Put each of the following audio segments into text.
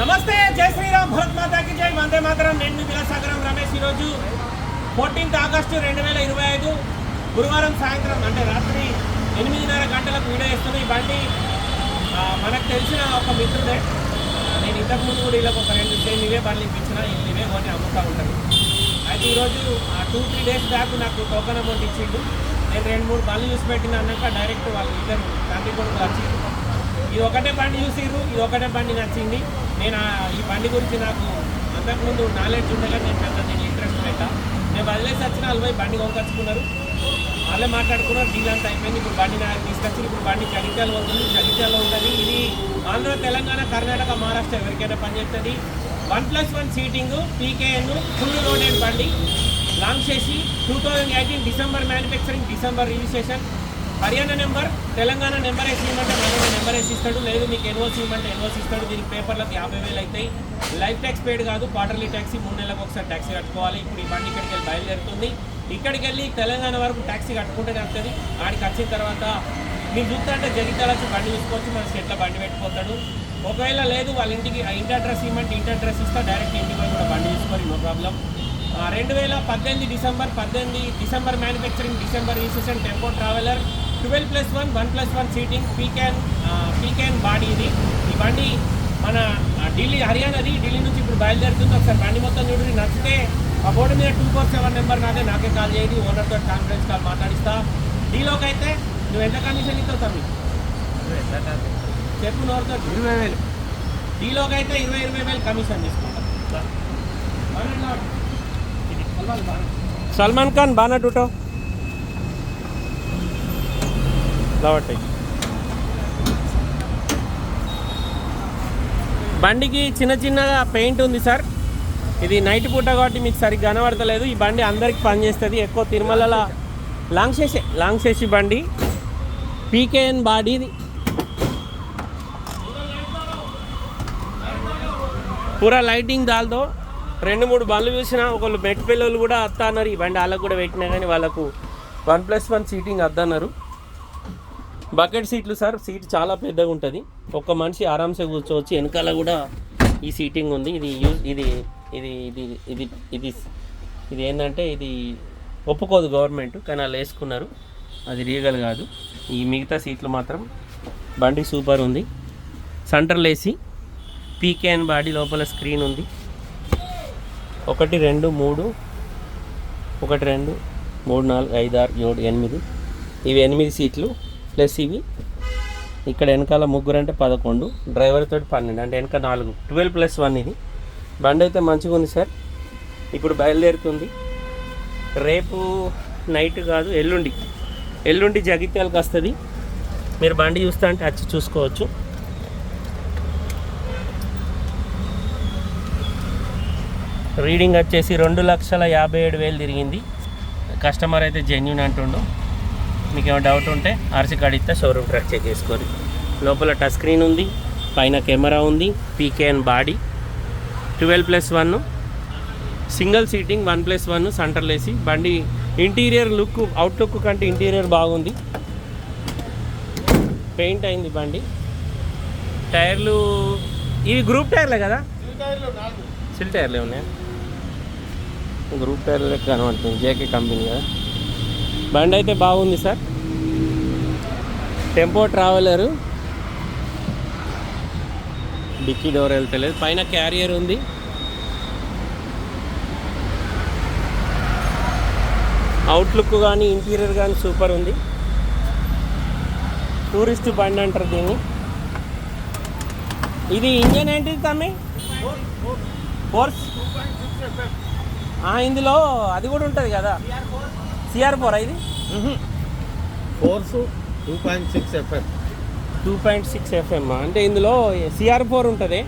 నమస్తే, జై శ్రీరామ్, భారత్ మాతాకి జై, వందే మాతరం. నేను మీ విలాసాగరం రమేష్. ఈరోజు 14 ఆగస్టు 2025 గురువారం సాయంత్రం అంటే రాత్రి 8:30 గంటలకు వీడియో ఇస్తుంది. ఈ బండి మనకు తెలిసిన ఒక మిత్రుడే. నేను ఇంతకుముందు కూడా ఇలా ఒక 2 సేమ్ ఇవే బండ్లు ఇప్పించిన, ఇవే కొని అమ్ముతూ ఉంటాను. అయితే ఈరోజు 2-3 డేస్ బ్యాక్ నాకు టోకన్ అమౌంట్ ఇచ్చిండు. నేను 2-3 బండ్లు చూసి పెట్టిన అన్నాక డైరెక్ట్ వాళ్ళు ఇద్దరు తండ్రి కొడుకు వచ్చి ఇది ఒకటే బండి చూసిర్రు, ఇది ఒకటే బండి నచ్చింది. నేను ఈ బండి గురించి నాకు అంతకుముందు నాలెడ్జ్ ఉండగా నేను ఇంట్రెస్ట్ పెట్టా. నేను వదిలేసి వచ్చిన వాళ్ళు పోయి బండి కొనుకొచ్చుకున్నారు, వాళ్ళే మాట్లాడుకున్నారు. డీల్ అంతా అయిపోయింది. ఇప్పుడు బండి నాకు తీసుకొచ్చి ఇప్పుడు బండి జగిత్యాలలో ఉంటుంది, జగిత్యాలలో ఉంటుంది. ఇది ఆంధ్ర, తెలంగాణ, కర్ణాటక, మహారాష్ట్ర ఎవరికైనా పనిచేస్తుంది. 1+1 సీటింగ్, పీకేఎన్, ఫుల్ లోడెడ్ బండి, లాంచ్ చేసి 2018 December manufacturing, December registration. Haryana number, Telangana number వేసి ఇవ్వమంటే మన నెంబర్ వేసి ఇస్తాడు. లేదు మీకు ఎన్ఓసి ఇవ్వమంటే ఎన్ఓసి ఇస్తాడు. దీనికి పేపర్లకు 50,000 అవుతాయి. లైఫ్ ట్యాక్స్ పేడ్ కాదు, క్వార్టర్లీ ట్యాక్సీ, 3 నెలలకు ఒకసారి ట్యాక్సీ కట్టుకోవాలి. ఇప్పుడు ఈ బండి ఇక్కడికి వెళ్ళి బయలుదేరుతుంది. ఇక్కడికి వెళ్ళి తెలంగాణ వరకు ట్యాక్సీ కట్టుకుంటేనే వస్తుంది. ఆడికి వచ్చిన తర్వాత మీరు చూస్తుంటే జగిత్యాల వచ్చి బండి చూసుకోవచ్చు. మన స్టేట్లో బండి పెట్టుకోతాడు. ఒకవేళ లేదు వాళ్ళ ఇంటికి ఇంటి అడ్రస్ ఇవ్వమంటే ఇంటి అడ్రస్ ఇస్తా, డైరెక్ట్ ఇంటికి పోయి కూడా బండి చూసుకోవాలి, no problem. 2018 December manufacturing, December registration, tempo traveller, 12+1 1+1 seating, పీకెన్ బాడీ. ఇది ఈ బండి మన ఢిల్లీ, హర్యానాది. ఢిల్లీ నుంచి ఇప్పుడు బయలుదేరుతుంది. ఒకసారి బండి మొత్తం చూడండి. నచ్చితే ఆ బోర్డు మీద 247 నెంబర్ నాకే కాల్ చేయండి. ఓనర్తో కాన్ఫరెన్స్ కాల్ మాట్లాడిస్తా. డీలోకి అయితే నువ్వు ఎంత కమిషన్ ఇస్తావు తమ్మి చెప్పు, నోరుతో. 20,000. డీలోకి అయితే 20,000 కమిషన్ తీసుకుంటాం. సల్మాన్ ఖాన్ బాగా టూటో కాబట్టి బండికి చిన్నగా పెయింట్ ఉంది సార్. ఇది నైట్ పూట కాబట్టి మీకు సరిగ్గా కనబడతలేదు. ఈ బండి అందరికి పనిచేస్తుంది. ఎక్కువ తిరుమలలో లాంగ్ చేసి బండి, పీకేఎన్ బాడీ. పూరా లైటింగ్ దాల్తో 2-3 బండ్లు చూసినా ఒకళ్ళు మెట్ పిల్లలు కూడా వస్తా అన్నారు. ఈ బండి వాళ్ళకు కూడా పెట్టినా కానీ వాళ్ళకు 1+1 సీటింగ్ వద్దన్నారు. బకెట్ సీట్లు సార్. సీట్ చాలా పెద్దగా ఉంటుంది. ఒక్క మనిషి ఆరామ్సే కూర్చోవచ్చు. వెనకాల కూడా ఈ సీటింగ్ ఉంది. ఇది ఇది ఇది ఇది ఇది ఇది ఇది ఏంటంటే ఇది ఒప్పుకోదు గవర్నమెంట్, కానీ వాళ్ళు వేసుకున్నారు. అది లీగల్ కాదు. ఈ మిగతా సీట్లు మాత్రం బండి సూపర్ ఉంది. సెంటర్లో ఏసీ, పీకేఎన్ బాడీ, లోపల స్క్రీన్ ఉంది. 1 2 3 1 2 3 4 5 6 7 8 ఇవి 8 సీట్లు ప్లస్ ఇవి ఇక్కడ వెనకాల 3 అంటే 11, డ్రైవర్ తోటి 12 అంటే వెనక 4, 12+1. ఇది బండి అయితే మంచిగా ఉంది సార్. ఇప్పుడు బయలుదేరుతుంది. రేపు నైట్ కాదు, ఎల్లుండి జగిత్యాలకు వస్తుంది. మీరు బండి చూస్తా అంటే వచ్చి చూసుకోవచ్చు. రీడింగ్ వచ్చేసి 2,57,000 తిరిగింది. కస్టమర్ అయితే జెన్యూన్ అంటుండు. మీకు ఏమైనా డౌట్ ఉంటే ఆర్సీ కార్డు ఇస్తే షోరూమ్ ట్రాక్ చెక్ చేసుకోండి. లోపల టచ్ స్క్రీన్ ఉంది, పైన కెమెరా ఉంది, పీకేఎన్ బాడీ, 12+1 సింగిల్ సీటింగ్, 1+1 సెంటర్లో వేసి. బండి ఇంటీరియర్ లుక్, అవుట్లుక్ కంటే ఇంటీరియర్ బాగుంది. పెయింట్ అయింది బండి. టైర్లు ఇవి గ్రూప్ టైర్లే కదా, సిల్ టైర్లే ఉన్నాయి. గ్రూప్ టైర్లు లెక్క కనబడుతుంది, జేకే కంపెనీ కదా. బండి అయితే బాగుంది sir. Tempo traveller, dicky door వెళ్తలేదు, పైన క్యారియర్ ఉంది. అవుట్లుక్ కానీ ఇంటీరియర్ కానీ సూపర్ ఉంది. టూరిస్ట్ బండి అంటారు దీన్ని. ఇది ఇంజన్ ఏంటిది తమ్మి? ఫోర్స్. ఇందులో అది కూడా ఉంటుంది కదా, CR4 ఇది. Force 2.6 FM. 2.6 FM అంటే ఇందులో CR4 ఉంటుంది,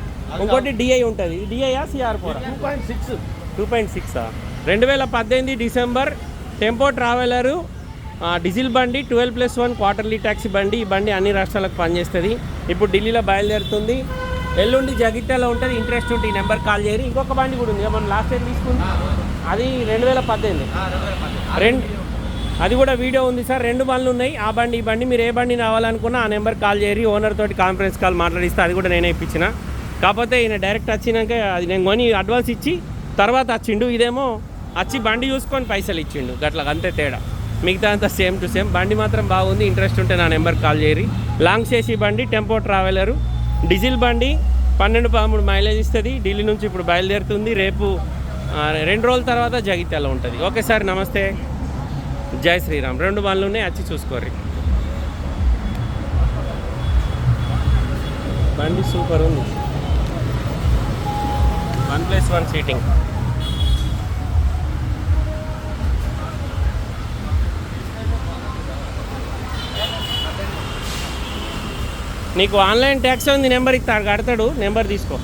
ఇంకోటి DI ఉంటుంది. ఇది DIయా CR4? 2.6. 2018 December tempo traveller, diesel బండి, 12+1 క్వార్టర్లీ ట్యాక్సీ బండి. ఈ బండి అన్ని రాష్ట్రాలకు పనిచేస్తుంది. ఇప్పుడు ఢిల్లీలో బయలుదేరుతుంది. ఎల్లుండి జగిత్యాలలో ఉంటుంది. ఇంట్రెస్ట్ ఉంటే ఈ నెంబర్ కాల్ చేయరు. ఇంకొక బండి కూడా ఉంది, మనం లాస్ట్ టైం తీసుకుంది, అది 2018. అది కూడా వీడియో ఉంది సార్. 2 బండ్లు ఉన్నాయి, ఆ బండి ఈ బండి. మీరు ఏ బండి రావాలనుకున్నా ఆ నెంబర్ కాల్ చేయరు. ఓనర్ తోటి కాన్ఫరెన్స్ కాల్ మాట్లాడిస్తే అది కూడా నేనే ఇప్పించిన. కాకపోతే ఈయన డైరెక్ట్ వచ్చినాక అది నేను కొని అడ్వాన్స్ ఇచ్చి తర్వాత వచ్చిండు. ఇదేమో వచ్చి బండి చూసుకొని పైసలు ఇచ్చిండు. గట్లా అంతే తేడా. మిగతా అంతా సేమ్ టు సేమ్. బండి మాత్రం బాగుంది. ఇంట్రెస్ట్ ఉంటే నా నెంబర్కి కాల్ చేయరి. లాంగ్ చేసి బండి, టెంపో ట్రావెలరు, డీజిల్ బండి, 12-13 మైలేజ్ ఇస్తుంది. ఢిల్లీ నుంచి ఇప్పుడు బయలుదేరుతుంది. రేపు 2 రోజుల తర్వాత జగిత్యాల ఉంటుంది. ఓకే సార్, నమస్తే, జై శ్రీరామ్. 2 బండ్లు ఉన్నాయి, వచ్చి చూసుకోర్రి. బండి సూపర్ ఉంది. 1+1 సీటింగ్. నీకు ఆన్లైన్ ట్యాక్స్ ఉంది, నెంబర్ ఇస్తాడు, కడతాడు. నెంబర్ తీసుకో.